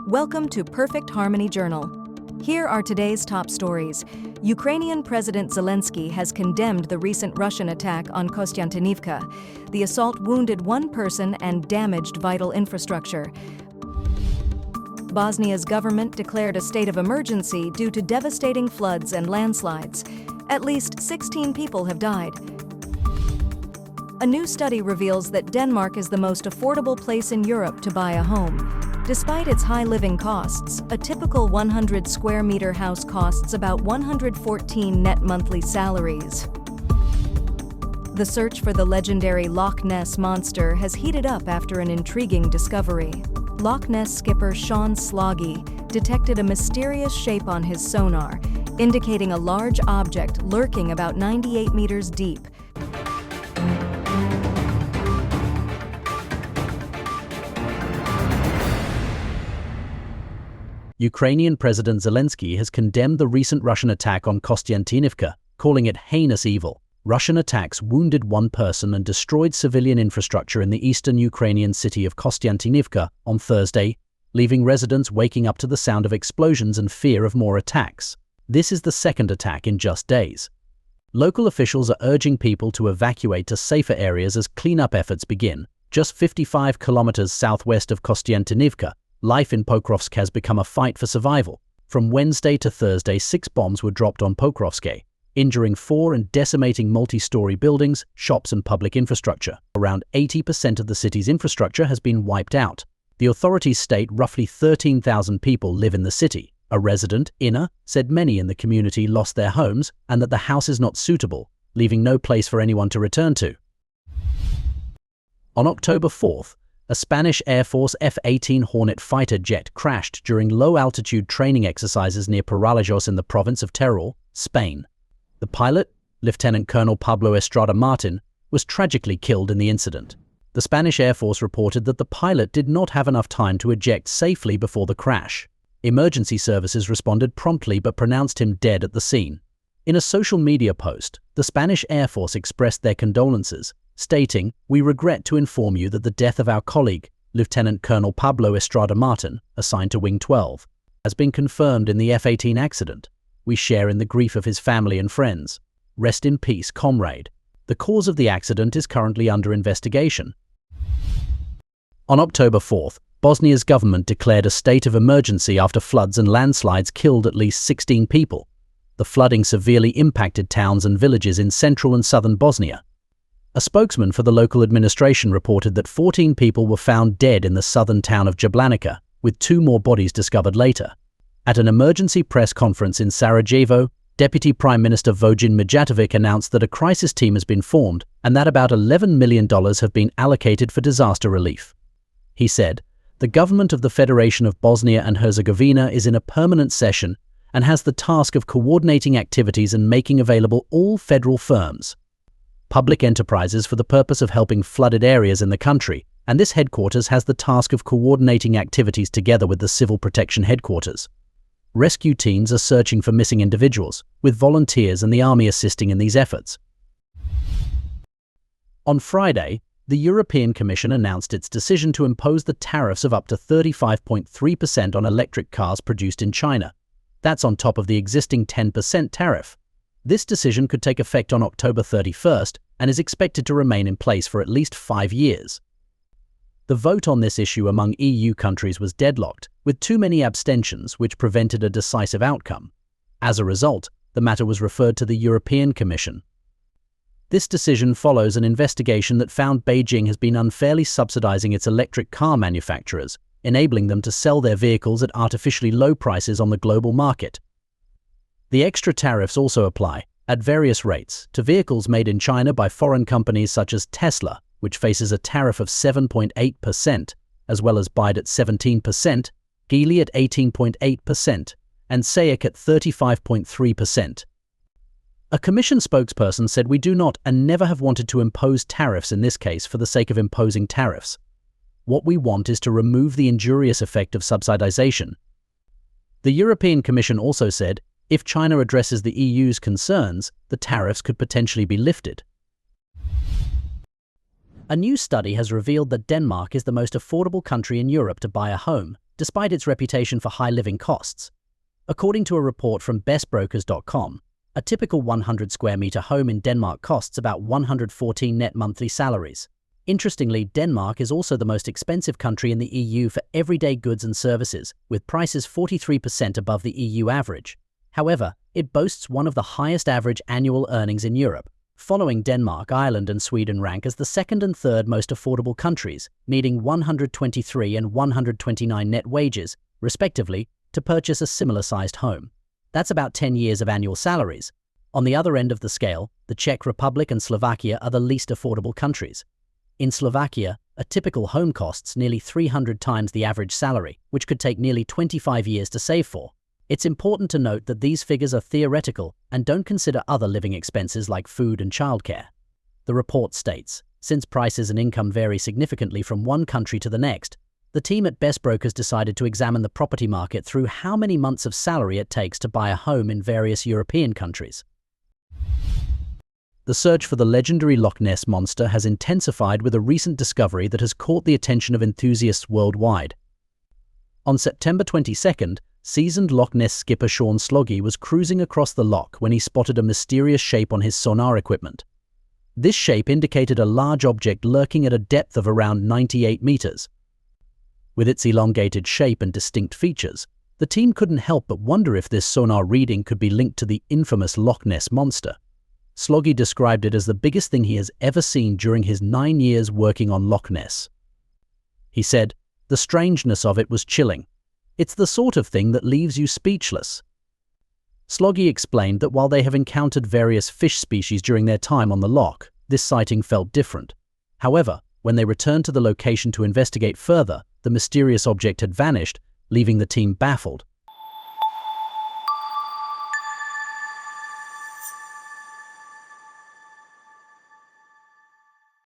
Welcome to Perfect Harmony Journal. Here are today's top stories. Ukrainian President Zelensky has condemned the recent Russian attack on Kostyantynivka. The assault wounded one person and damaged vital infrastructure. Bosnia's government declared a state of emergency due to devastating floods and landslides. At least 16 people have died. A new study reveals that Denmark is the most affordable place in Europe to buy a home. Despite its high living costs, a typical 100 square meter house costs about 114 net monthly salaries. The search for the legendary Loch Ness monster has heated up after an intriguing discovery. Loch Ness skipper Sean Sloggy detected a mysterious shape on his sonar, indicating a large object lurking about 98 meters deep. Ukrainian President Zelensky has condemned the recent Russian attack on Kostyantynivka, calling it heinous evil. Russian attacks wounded one person and destroyed civilian infrastructure in the eastern Ukrainian city of Kostyantynivka on Thursday, leaving residents waking up to the sound of explosions and fear of more attacks. This is the second attack in just days. Local officials are urging people to evacuate to safer areas as cleanup efforts begin. Just 55 kilometers southwest of Kostyantynivka, life in Pokrovsk has become a fight for survival. From Wednesday to Thursday, 6 bombs were dropped on Pokrovsk, injuring 4 and decimating multi-story buildings, shops and public infrastructure. Around 80% of the city's infrastructure has been wiped out. The authorities state roughly 13,000 people live in the city. A resident, Inna, said many in the community lost their homes and that the house is not suitable, leaving no place for anyone to return to. On October 4th, a Spanish Air Force F-18 Hornet fighter jet crashed during low-altitude training exercises near Peralillos in the province of Teruel, Spain. The pilot, Lieutenant Colonel Pablo Estrada Martin, was tragically killed in the incident. The Spanish Air Force reported that the pilot did not have enough time to eject safely before the crash. Emergency services responded promptly but pronounced him dead at the scene. In a social media post, the Spanish Air Force expressed their condolences, stating, "We regret to inform you that the death of our colleague, Lieutenant Colonel Pablo Estrada Martin, assigned to Wing 12, has been confirmed in the F-18 accident. We share in the grief of his family and friends. Rest in peace, comrade." The cause of the accident is currently under investigation. On October 4th, Bosnia's government declared a state of emergency after floods and landslides killed at least 16 people. The flooding severely impacted towns and villages in central and southern Bosnia. A spokesman for the local administration reported that 14 people were found dead in the southern town of Jablanica, with 2 more bodies discovered later. At an emergency press conference in Sarajevo, Deputy Prime Minister Vojin Mijatovic announced that a crisis team has been formed and that about $11 million have been allocated for disaster relief. He said, "The government of the Federation of Bosnia and Herzegovina is in a permanent session and has the task of coordinating activities and making available all federal firms, public enterprises for the purpose of helping flooded areas in the country, and this headquarters has the task of coordinating activities together with the Civil Protection Headquarters. Rescue teams are searching for missing individuals, with volunteers and the army assisting in these efforts." On Friday, the European Commission announced its decision to impose the tariffs of up to 35.3% on electric cars produced in China. That's on top of the existing 10% tariff. This decision could take effect on October 31st and is expected to remain in place for at least 5 years. The vote on this issue among EU countries was deadlocked, with too many abstentions which prevented a decisive outcome. As a result, the matter was referred to the European Commission. This decision follows an investigation that found Beijing has been unfairly subsidizing its electric car manufacturers, enabling them to sell their vehicles at artificially low prices on the global market. The extra tariffs also apply, at various rates, to vehicles made in China by foreign companies such as Tesla, which faces a tariff of 7.8%, as well as BYD at 17%, Geely at 18.8%, and SAIC at 35.3%. A Commission spokesperson said, "We do not and never have wanted to impose tariffs in this case for the sake of imposing tariffs. What we want is to remove the injurious effect of subsidization." The European Commission also said, if China addresses the EU's concerns, the tariffs could potentially be lifted. A new study has revealed that Denmark is the most affordable country in Europe to buy a home, despite its reputation for high living costs. According to a report from bestbrokers.com, a typical 100 square meter home in Denmark costs about 114 net monthly salaries. Interestingly, Denmark is also the most expensive country in the EU for everyday goods and services, with prices 43% above the EU average. However, it boasts one of the highest average annual earnings in Europe. Following Denmark, Ireland and Sweden rank as the second and third most affordable countries, needing 123 and 129 net wages, respectively, to purchase a similar-sized home. That's about 10 years of annual salaries. On the other end of the scale, the Czech Republic and Slovakia are the least affordable countries. In Slovakia, a typical home costs nearly 300 times the average salary, which could take nearly 25 years to save for. It's important to note that these figures are theoretical and don't consider other living expenses like food and childcare. The report states, since prices and income vary significantly from one country to the next, the team at Best Brokers decided to examine the property market through how many months of salary it takes to buy a home in various European countries. The search for the legendary Loch Ness Monster has intensified with a recent discovery that has caught the attention of enthusiasts worldwide. On September 22nd, seasoned Loch Ness skipper Sean Sloggy was cruising across the loch when he spotted a mysterious shape on his sonar equipment. This shape indicated a large object lurking at a depth of around 98 meters. With its elongated shape and distinct features, the team couldn't help but wonder if this sonar reading could be linked to the infamous Loch Ness Monster. Sloggy described it as the biggest thing he has ever seen during his 9 years working on Loch Ness. He said, "The strangeness of it was chilling. It's the sort of thing that leaves you speechless." Sloggy explained that while they have encountered various fish species during their time on the loch, this sighting felt different. However, when they returned to the location to investigate further, the mysterious object had vanished, leaving the team baffled.